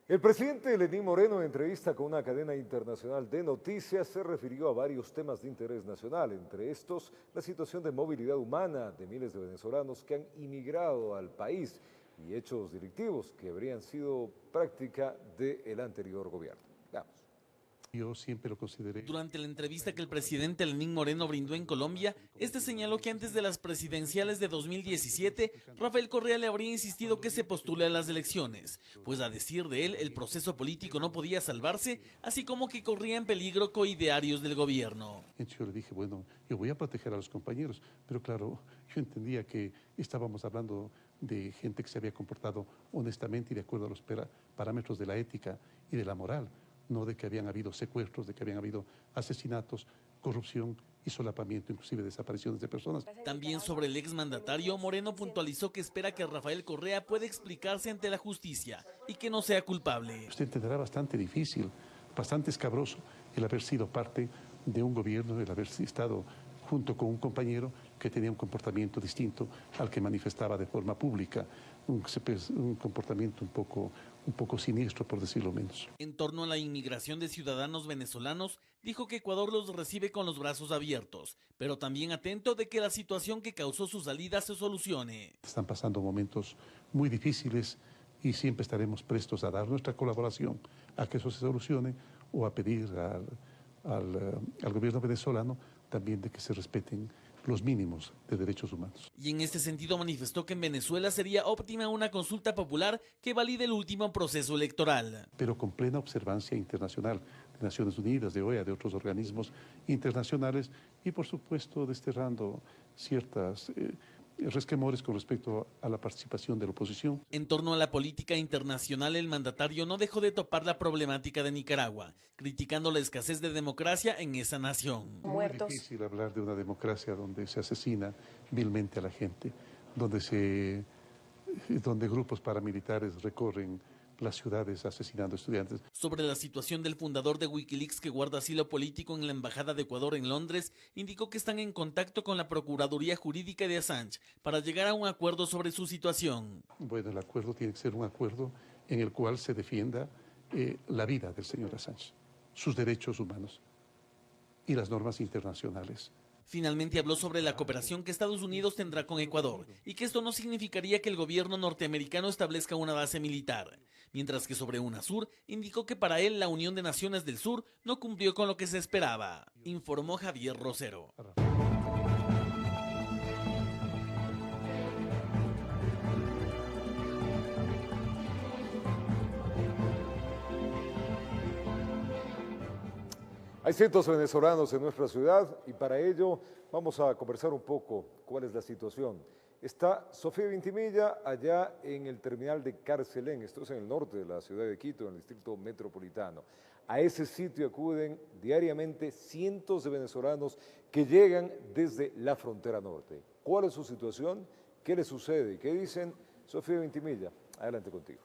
El presidente Lenín Moreno, en entrevista con una cadena internacional de noticias, se refirió a varios temas de interés nacional, entre estos la situación de movilidad humana de miles de venezolanos que han inmigrado al país y hechos delictivos que habrían sido práctica del anterior gobierno. Veamos. Yo siempre lo consideré. Durante la entrevista que el presidente Lenín Moreno brindó en Colombia, este señaló que antes de las presidenciales de 2017, Rafael Correa le habría insistido que se postule a las elecciones, pues a decir de él, el proceso político no podía salvarse, así como que corría en peligro coidearios del gobierno. Yo le dije, bueno, yo voy a proteger a los compañeros, pero claro, yo entendía que estábamos hablando de gente que se había comportado honestamente y de acuerdo a los parámetros de la ética y de la moral. No de que habían habido secuestros, de que habían habido asesinatos, corrupción y solapamiento, inclusive desapariciones de personas. También sobre el exmandatario, Moreno puntualizó que espera que Rafael Correa pueda explicarse ante la justicia y que no sea culpable. Usted entenderá bastante difícil, bastante escabroso el haber sido parte de un gobierno, el haber estado junto con un compañero que tenía un comportamiento distinto al que manifestaba de forma pública, un comportamiento un poco siniestro, por decirlo menos. En torno a la inmigración de ciudadanos venezolanos, dijo que Ecuador los recibe con los brazos abiertos, pero también atento de que la situación que causó su salida se solucione. Están pasando momentos muy difíciles y siempre estaremos prestos a dar nuestra colaboración a que eso se solucione o a pedir al gobierno venezolano también de que se respeten los mínimos de derechos humanos. Y en este sentido manifestó que en Venezuela sería óptima una consulta popular que valide el último proceso electoral. Pero con plena observancia internacional de Naciones Unidas, de OEA, de otros organismos internacionales y por supuesto desterrando ciertas resquemores con respecto a la participación de la oposición. En torno a la política internacional, el mandatario no dejó de topar la problemática de Nicaragua, criticando la escasez de democracia en esa nación. Muy difícil hablar de una democracia donde se asesina vilmente a la gente, donde grupos paramilitares recorren las ciudades asesinando estudiantes. Sobre la situación del fundador de Wikileaks que guarda asilo político en la Embajada de Ecuador en Londres, indicó que están en contacto con la Procuraduría Jurídica de Assange para llegar a un acuerdo sobre su situación. Bueno, el acuerdo tiene que ser un acuerdo en el cual se defienda la vida del señor Assange, sus derechos humanos y las normas internacionales. Finalmente habló sobre la cooperación que Estados Unidos tendrá con Ecuador y que esto no significaría que el gobierno norteamericano establezca una base militar. Mientras que sobre UNASUR indicó que para él la Unión de Naciones del Sur no cumplió con lo que se esperaba, informó Javier Rosero. Hay cientos de venezolanos en nuestra ciudad y para ello vamos a conversar un poco cuál es la situación. Está Sofía Vintimilla allá en el terminal de Carcelén, esto es en el norte de la ciudad de Quito, en el distrito metropolitano. A ese sitio acuden diariamente cientos de venezolanos que llegan desde la frontera norte. ¿Cuál es su situación? ¿Qué les sucede? ¿Qué dicen? Sofía Vintimilla, adelante contigo.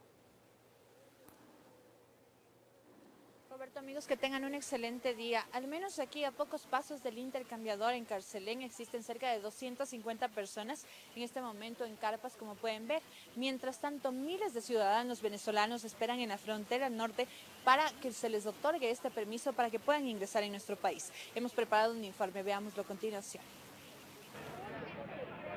Amigos, que tengan un excelente día. Al menos aquí a pocos pasos del intercambiador en Carcelén existen cerca de 250 personas en este momento en carpas, como pueden ver. Mientras tanto, miles de ciudadanos venezolanos esperan en la frontera norte para que se les otorgue este permiso para que puedan ingresar en nuestro país. Hemos preparado un informe, veámoslo a continuación.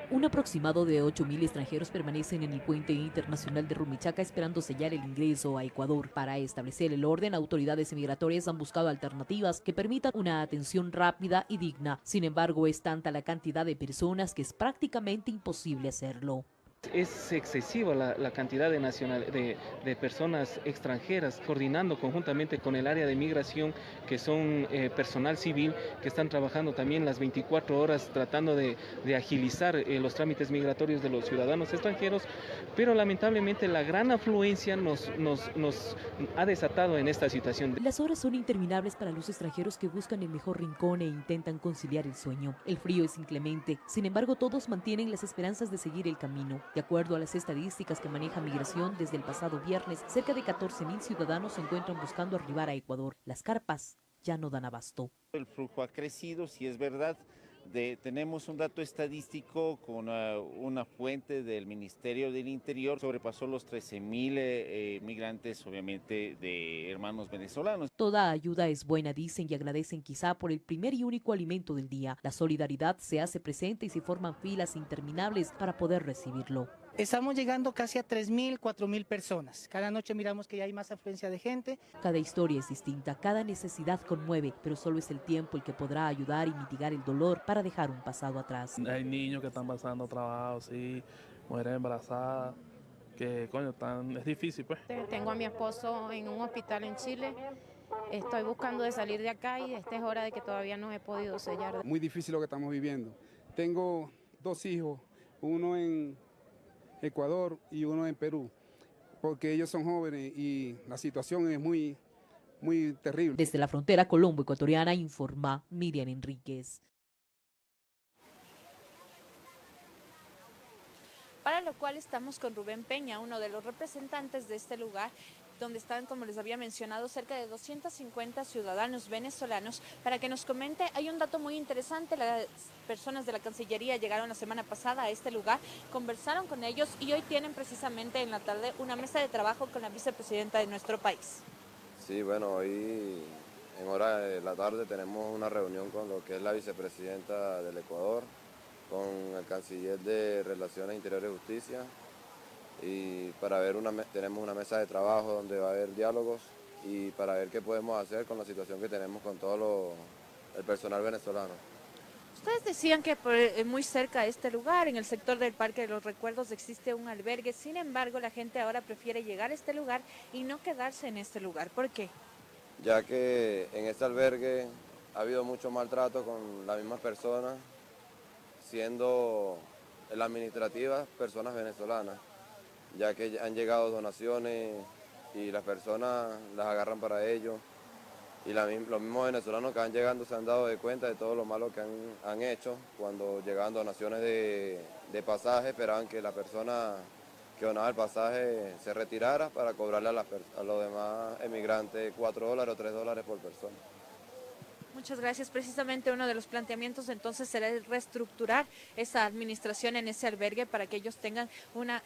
Un aproximado de 8.000 extranjeros permanecen en el puente internacional de Rumichaca esperando sellar el ingreso a Ecuador. Para establecer el orden, autoridades migratorias han buscado alternativas que permitan una atención rápida y digna. Sin embargo, es tanta la cantidad de personas que es prácticamente imposible hacerlo. Es excesiva la cantidad de personas extranjeras coordinando conjuntamente con el área de migración, que son personal civil, que están trabajando también las 24 horas tratando de agilizar los trámites migratorios de los ciudadanos extranjeros, pero lamentablemente la gran afluencia nos ha desatado en esta situación. Las horas son interminables para los extranjeros que buscan el mejor rincón e intentan conciliar el sueño. El frío es inclemente, sin embargo todos mantienen las esperanzas de seguir el camino. De acuerdo a las estadísticas que maneja Migración, desde el pasado viernes, cerca de 14.000 ciudadanos se encuentran buscando arribar a Ecuador. Las carpas ya no dan abasto. El flujo ha crecido, si es verdad. Tenemos un dato estadístico con una fuente del Ministerio del Interior, sobrepasó los 13.000 migrantes, obviamente, de hermanos venezolanos. Toda ayuda es buena, dicen, y agradecen quizá por el primer y único alimento del día. La solidaridad se hace presente y se forman filas interminables para poder recibirlo. Estamos llegando casi a 3.000, 4.000 personas. Cada noche miramos que ya hay más afluencia de gente. Cada historia es distinta, cada necesidad conmueve, pero solo es el tiempo el que podrá ayudar y mitigar el dolor para dejar un pasado atrás. Hay niños que están pasando trabajo, sí, mujeres embarazadas, que coño, es difícil pues. Tengo a mi esposo en un hospital en Chile. Estoy buscando de salir de acá y esta es hora de que todavía no he podido sellar. Muy difícil lo que estamos viviendo. Tengo 2 hijos, uno en Ecuador y uno en Perú, porque ellos son jóvenes y la situación es muy terrible. Desde la frontera colombo-ecuatoriana informa Miriam Enríquez. Para lo cual estamos con Rubén Peña, uno de los representantes de este lugar, donde están, como les había mencionado, cerca de 250 ciudadanos venezolanos, para que nos comente. Hay un dato muy interesante: las personas de la Cancillería llegaron la semana pasada a este lugar, conversaron con ellos y hoy tienen precisamente en la tarde una mesa de trabajo con la vicepresidenta de nuestro país. Sí, bueno, hoy en hora de la tarde tenemos una reunión con lo que es la vicepresidenta del Ecuador, con el canciller de Relaciones Interiores y Justicia, y para ver tenemos una mesa de trabajo donde va a haber diálogos y para ver qué podemos hacer con la situación que tenemos con todo el personal venezolano. Ustedes decían que muy cerca de este lugar, en el sector del Parque de los Recuerdos, existe un albergue. Sin embargo, la gente ahora prefiere llegar a este lugar y no quedarse en este lugar. ¿Por qué? Ya que en este albergue ha habido mucho maltrato con las mismas personas, siendo las administrativas personas venezolanas, ya que han llegado donaciones y las personas las agarran para ellos. Y los mismos venezolanos que van llegando se han dado de cuenta de todo lo malo que han hecho. Cuando llegaban donaciones de pasaje, esperaban que la persona que donaba el pasaje se retirara para cobrarle a los demás emigrantes $4 o $3 por persona. Muchas gracias. Precisamente uno de los planteamientos entonces será reestructurar esa administración en ese albergue para que ellos tengan una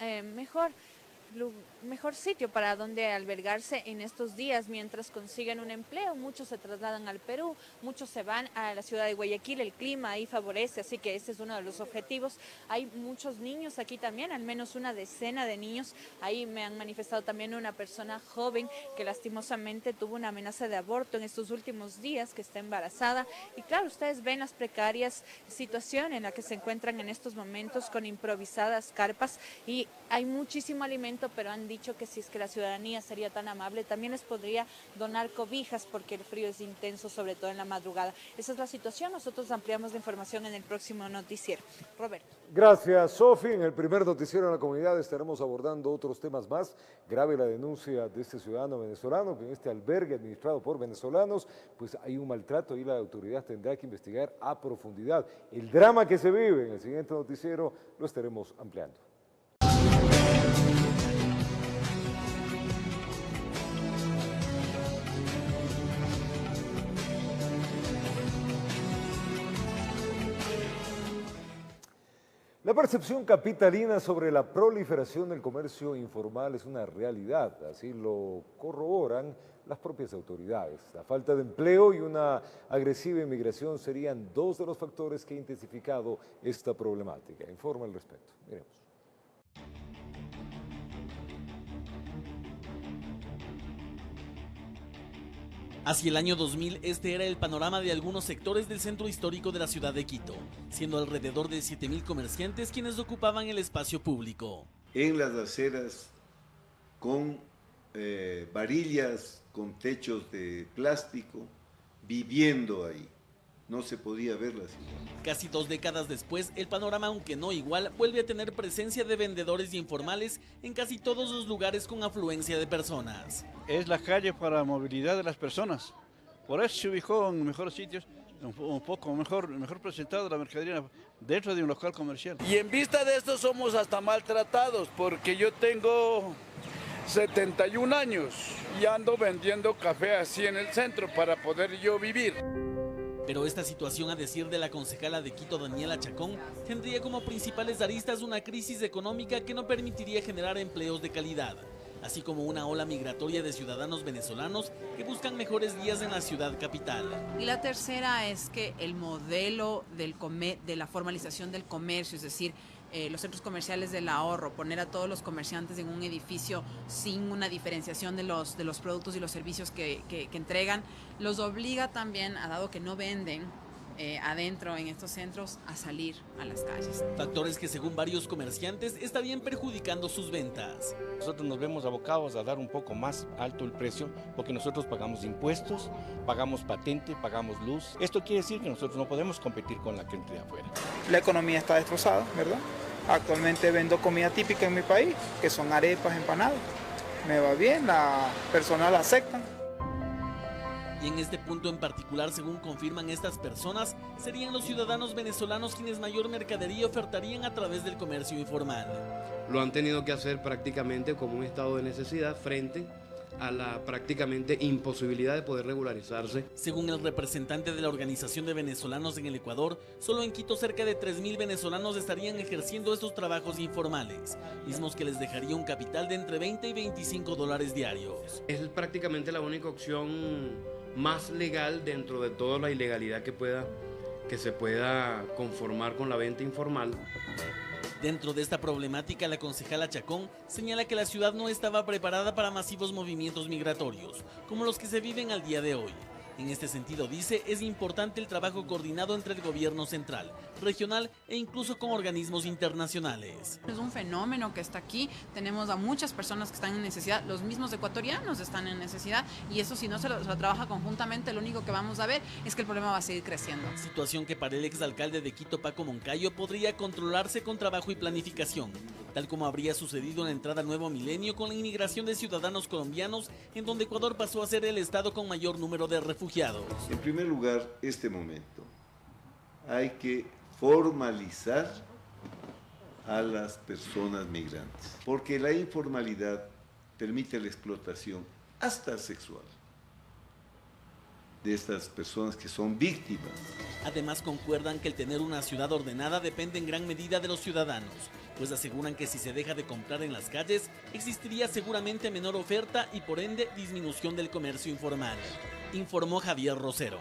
mejor sitio para donde albergarse en estos días mientras consiguen un empleo. Muchos se trasladan al Perú, muchos se van a la ciudad de Guayaquil, el clima ahí favorece, así que ese es uno de los objetivos. Hay muchos niños aquí también, al menos una decena de niños. Ahí me han manifestado también una persona joven que lastimosamente tuvo una amenaza de aborto en estos últimos días, que está embarazada. Y claro, ustedes ven las precarias situación en la que se encuentran en estos momentos con improvisadas carpas y hay muchísimo alimento, pero han dicho que si es que la ciudadanía sería tan amable, también les podría donar cobijas porque el frío es intenso, sobre todo en la madrugada. Esa es la situación. Nosotros ampliamos la información en el próximo noticiero. Roberto. Gracias, Sofi. En el primer noticiero en la comunidad estaremos abordando otros temas más. Grave la denuncia de este ciudadano venezolano que en este albergue administrado por venezolanos, pues hay un maltrato y la autoridad tendrá que investigar a profundidad. El drama que se vive en el siguiente noticiero lo estaremos ampliando. La percepción capitalina sobre la proliferación del comercio informal es una realidad, así lo corroboran las propias autoridades. La falta de empleo y una agresiva inmigración serían dos de los factores que han intensificado esta problemática. Informa al respecto. Miremos. Hacia el año 2000, este era el panorama de algunos sectores del centro histórico de la ciudad de Quito, siendo alrededor de 7.000 comerciantes quienes ocupaban el espacio público. En las aceras, con varillas, con techos de plástico, viviendo ahí. No se podía ver la ciudad. Casi 2 décadas después, el panorama, aunque no igual, vuelve a tener presencia de vendedores y informales en casi todos los lugares con afluencia de personas. Es la calle para movilidad de las personas. Por eso se ubicó en mejores sitios, un poco mejor presentado la mercadería dentro de un local comercial. Y en vista de esto somos hasta maltratados, porque yo tengo 71 años y ando vendiendo café así en el centro para poder yo vivir. Pero esta situación, a decir de la concejala de Quito, Daniela Chacón, tendría como principales aristas una crisis económica que no permitiría generar empleos de calidad, así como una ola migratoria de ciudadanos venezolanos que buscan mejores días en la ciudad capital. Y la tercera es que el modelo de la formalización del comercio, es decir, los centros comerciales del ahorro, poner a todos los comerciantes en un edificio sin una diferenciación de los productos y los servicios que entregan, los obliga también, dado que no venden adentro en estos centros, a salir a las calles. Factores que, según varios comerciantes, estarían perjudicando sus ventas. Nosotros nos vemos abocados a dar un poco más alto el precio porque nosotros pagamos impuestos, pagamos patente, pagamos luz. Esto quiere decir que nosotros no podemos competir con la gente de afuera. La economía está destrozada, ¿verdad? Actualmente vendo comida típica en mi país, que son arepas, empanadas. Me va bien, la personas la aceptan. Y en este punto en particular, según confirman estas personas, serían los ciudadanos venezolanos quienes mayor mercadería ofertarían a través del comercio informal. Lo han tenido que hacer prácticamente como un estado de necesidad frente a la prácticamente imposibilidad de poder regularizarse. Según el representante de la Organización de Venezolanos en el Ecuador, solo en Quito cerca de 3.000 venezolanos estarían ejerciendo estos trabajos informales, mismos que les dejaría un capital de entre 20 y 25 dólares diarios. Es prácticamente la única opción más legal dentro de toda la ilegalidad que se pueda conformar con la venta informal. Dentro de esta problemática, la concejala Chacón señala que la ciudad no estaba preparada para masivos movimientos migratorios, como los que se viven al día de hoy. En este sentido, dice, es importante el trabajo coordinado entre el gobierno central, regional e incluso con organismos internacionales. Es un fenómeno que está aquí, tenemos a muchas personas que están en necesidad, los mismos ecuatorianos están en necesidad, y eso, si no se lo trabaja conjuntamente, lo único que vamos a ver es que el problema va a seguir creciendo. Situación que para el exalcalde de Quito, Paco Moncayo, podría controlarse con trabajo y planificación, tal como habría sucedido en la entrada al nuevo milenio con la inmigración de ciudadanos colombianos, en donde Ecuador pasó a ser el estado con mayor número de refugiados. En primer lugar, este momento hay que formalizar a las personas migrantes, porque la informalidad permite la explotación hasta sexual de estas personas que son víctimas. Además, concuerdan que el tener una ciudad ordenada depende en gran medida de los ciudadanos, pues aseguran que si se deja de comprar en las calles, existiría seguramente menor oferta y por ende disminución del comercio informal. Informó Javier Rosero.